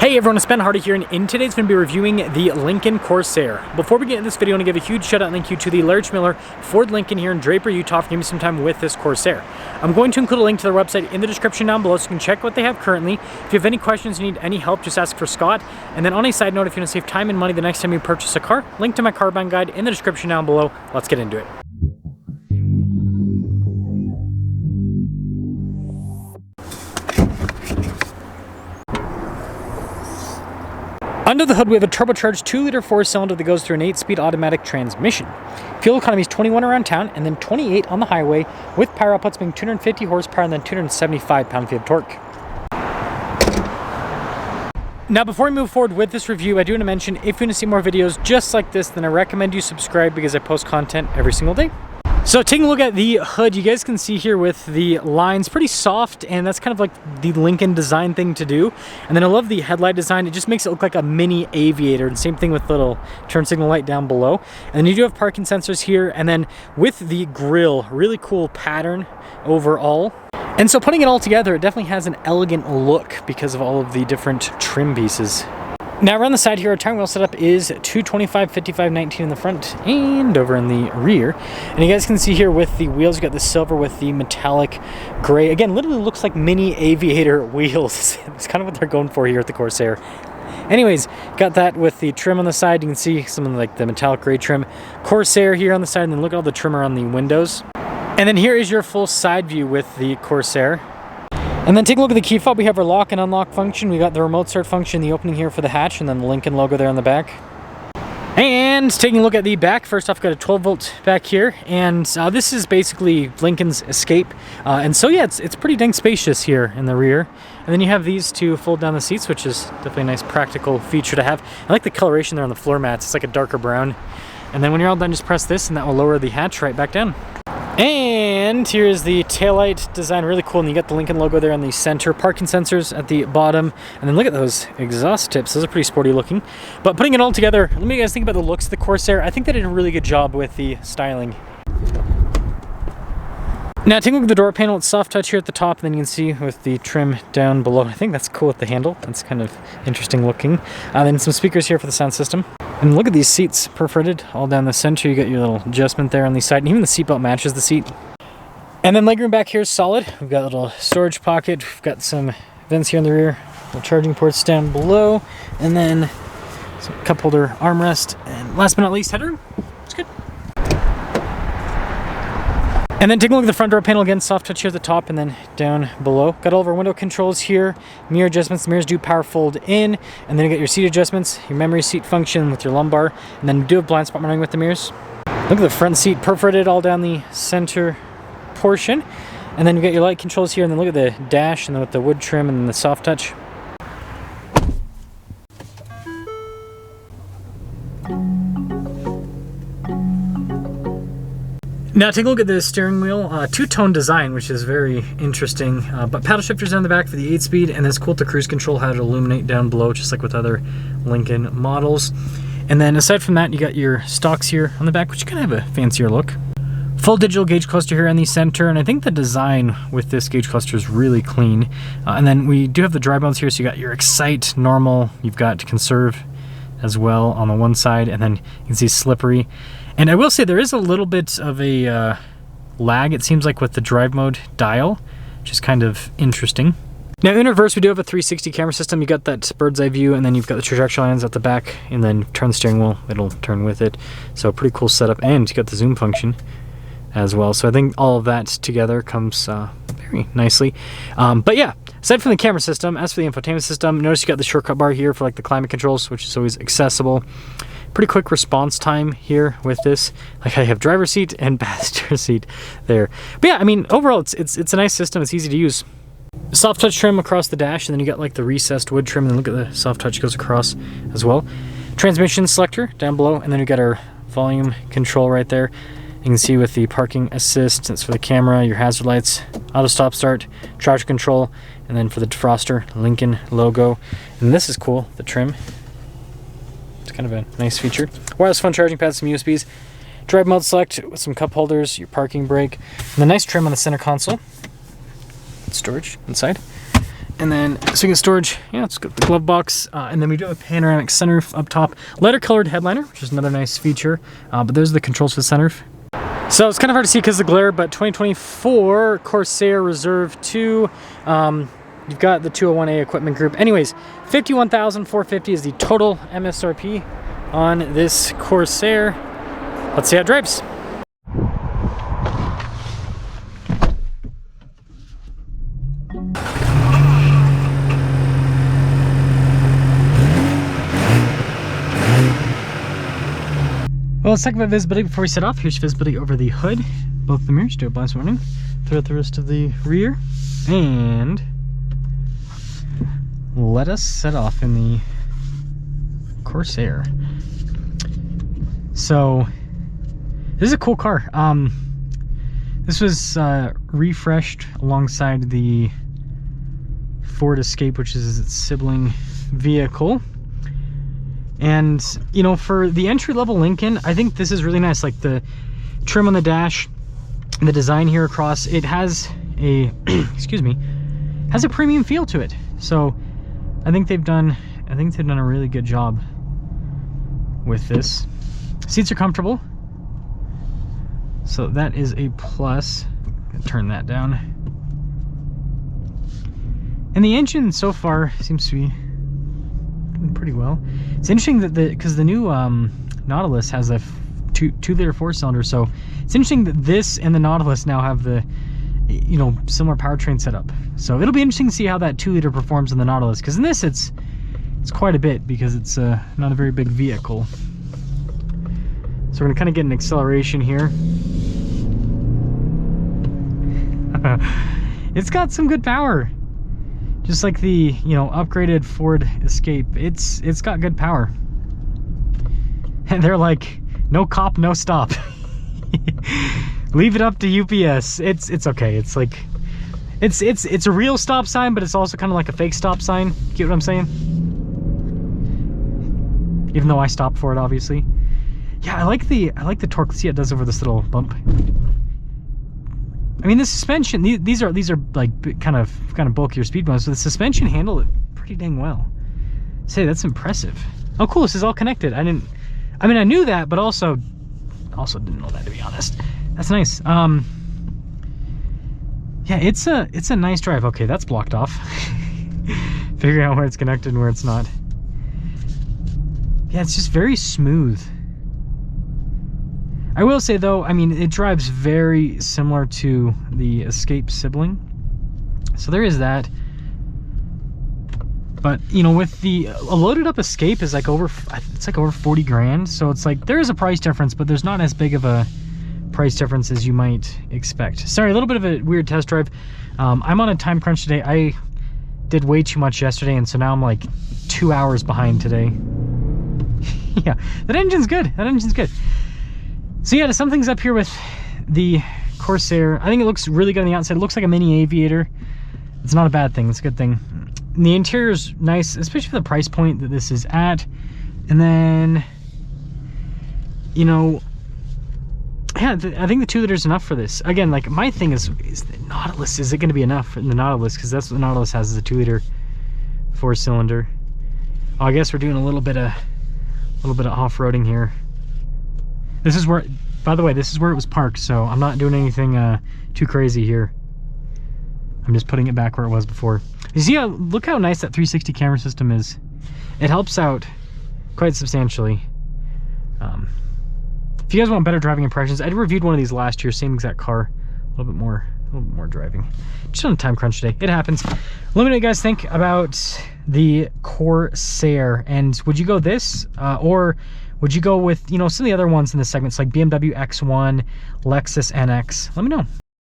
Hey everyone, it's Ben Hardy here, and in today's going to be reviewing the Lincoln Corsair. Before we get into this video, I want to give a huge shout out and thank you to the Larry Miller Ford Lincoln here in Draper, Utah for giving me some time with this Corsair. I'm going to include a link to their website in the description down below so you can check what they have currently. If you have any questions, you need any help, just ask for Scott. And then on a side note, if you want to save time and money the next time you purchase a car, link to my car buying guide in the description down below. Let's get into it. Under the hood, we have a turbocharged 2-liter 4-cylinder that goes through an 8-speed automatic transmission. Fuel economy is 21 around town and then 28 on the highway, with power outputs being 250 horsepower and then 275 pound-feet of torque. Now, before we move forward with this review, I do want to mention, if you want to see more videos just like this, then I recommend you subscribe because I post content every single day. So taking a look at the hood, you guys can see here with the lines pretty soft, and that's kind of like the Lincoln design thing to do. And then I love the headlight design. It just makes it look like a mini aviator, and same thing with little turn signal light down below. And then you do have parking sensors here, and then with the grille, really cool pattern overall. And so putting it all together, it definitely has an elegant look because of all of the different trim pieces. Now around the side here, our tire wheel setup is 225, 55, 19 in the front and over in the rear. And you guys can see here with the wheels, you got the silver with the metallic gray. Again, literally looks like mini aviator wheels. It's kind of what they're going for here at the Corsair. Anyways, got that with the trim on the side. You can see some of like the metallic gray trim. Corsair here on the side, and then look at all the trim around the windows. And then here is your full side view with the Corsair. And then take a look at the key fob. We have our lock and unlock function. We got the remote start function, the opening here for the hatch, and then the Lincoln logo there on the back. And taking a look at the back, first off, got a 12-volt back here, and this is basically Lincoln's Escape. And so yeah, it's pretty dang spacious here in the rear. And then you have these to fold down the seats, which is definitely a nice practical feature to have. I like the coloration there on the floor mats. It's like a darker brown. And then when you're all done, just press this, and that will lower the hatch right back down. And here's the taillight design, really cool, and you got the Lincoln logo there on the center, parking sensors at the bottom, and then look at those exhaust tips. Those are pretty sporty looking. But putting it all together, let me guys think about the looks of the Corsair. I think they did a really good job with the styling. Now taking a look at the door panel, it's soft touch here at the top, and then you can see with the trim down below. I think that's cool with the handle. That's kind of interesting looking. Then some speakers here for the sound system. And look at these seats, perforated all down the center. You got your little adjustment there on the side, and even the seatbelt matches the seat. And then legroom back here is solid. We've got a little storage pocket. We've got some vents here in the rear, little charging ports down below, and then some cup holder armrest. And last but not least, headroom. It's good. And then take a look at the front door panel again, soft touch here at the top and then down below. Got all of our window controls here, mirror adjustments. The mirrors do power fold in, and then you got your seat adjustments, your memory seat function with your lumbar, and then you do have blind spot monitoring with the mirrors. Look at the front seat, perforated all down the center portion. And then you got your light controls here, and then look at the dash, and then with the wood trim and the soft touch. Now take a look at the steering wheel, two-tone design, which is very interesting, but paddle shifters on the back for the 8-speed, and it's cool to cruise control how to illuminate down below, just like with other Lincoln models. And then aside from that, you got your stalks here on the back, which kind of have a fancier look. Full digital gauge cluster here in the center, and I think the design with this gauge cluster is really clean. And then we do have the dry modes here, so you got your Excite, normal, you've got Conserve as well on the one side, and then you can see slippery. And I will say there is a little bit of a lag, it seems like, with the drive mode dial, which is kind of interesting. Now in reverse, we do have a 360 camera system. You got that bird's eye view, and then you've got the trajectory lines at the back, and then turn the steering wheel, it'll turn with it. So pretty cool setup, and you got the zoom function as well. So I think all of that together comes very nicely. But yeah, aside from the camera system, as for the infotainment system, notice you got the shortcut bar here for like the climate controls, which is always accessible. Pretty quick response time here with this. Like I have driver's seat and passenger seat there. But yeah, I mean, overall, it's a nice system. It's easy to use. Soft touch trim across the dash, and then you got like the recessed wood trim, and then look at the soft touch goes across as well. Transmission selector down below, and then you got our volume control right there. You can see with the parking assist, it's for the camera, your hazard lights, auto stop start, traction control, and then for the defroster, Lincoln logo. And this is cool, the trim. It's kind of a nice feature. Wireless phone charging pads, some USBs, drive mode select with some cup holders, your parking brake, and the nice trim on the center console. Storage inside. And then single storage, yeah, it's got the glove box. And then we do have a panoramic sunroof up top. Leather colored headliner, which is another nice feature. But those are the controls for the sunroof. So it's kind of hard to see because of the glare, but 2024 Corsair Reserve 2. You've got the 201A equipment group. Anyways, $51,450 is the total MSRP on this Corsair. Let's see how it drives. Well, let's talk about visibility before we set off. Here's visibility over the hood, both the mirrors, do a blind spot warning throughout the rest of the rear, and let us set off in the Corsair. So this is a cool car. This was refreshed alongside the Ford Escape, which is its sibling vehicle. And, you know, for the entry-level Lincoln, I think this is really nice. Like the trim on the dash, the design here across, it has a, excuse me, has a premium feel to it. So I think they've done a really good job with this. Seats are comfortable, so that is a plus. Turn that down. And the engine so far seems to be doing pretty well. It's interesting that because the new Nautilus has a 2-liter 4-cylinder, so it's interesting that this and the Nautilus now have the, you know, similar powertrain setup. So it'll be interesting to see how that 2-liter performs in the Nautilus, because in this it's quite a bit, because it's not a very big vehicle. So we're gonna kind of get an acceleration here. It's got some good power. Just like the, you know, upgraded Ford Escape, it's got good power. And they're like, no cop, no stop. Leave it up to UPS. It's okay. It's like, it's a real stop sign, but it's also kind of like a fake stop sign. Get what I'm saying? Even though I stopped for it, obviously. Yeah, I like the torque. See, it does over this little bump. I mean, the suspension, these are like kind of bulkier speed bumps, but the suspension handled it pretty dang well. Say, that's impressive. Oh, cool, this is all connected. I mean, I knew that, but also didn't know that, to be honest. That's nice. Yeah, it's a nice drive. Okay, that's blocked off. Figuring out where it's connected and where it's not. Yeah, it's just very smooth. I will say though, I mean, it drives very similar to the Escape sibling, so there is that. But you know, with a loaded up Escape is like it's like over 40 grand, so it's like there is a price difference, but there's not as big of a price difference as you might expect. Sorry, a little bit of a weird test drive. I'm on a time crunch today. I did way too much yesterday, and so now I'm like 2 hours behind today. Yeah, that engine's good. That engine's good. So yeah, to sum things up here with the Corsair, I think it looks really good on the outside. It looks like a mini aviator. It's not a bad thing, it's a good thing. And the interior is nice, especially for the price point that this is at. And then, you know, yeah, I think the 2-liter is enough for this. Again, like my thing is the Nautilus. Is it going to be enough in the Nautilus? Because that's what the Nautilus has, is a 2-liter 4-cylinder. Oh, I guess we're doing a little bit of off-roading here. This is where, by the way, this is where it was parked, so I'm not doing anything too crazy here. I'm just putting it back where it was before. You see look how nice that 360 camera system is. It helps out quite substantially. If you guys want better driving impressions, I reviewed one of these last year, same exact car, a little bit more driving. Just on a time crunch today, it happens. Let me know what you guys think about the Corsair, and would you go this or would you go with, you know, some of the other ones in the segments like BMW X1, Lexus NX? Let me know.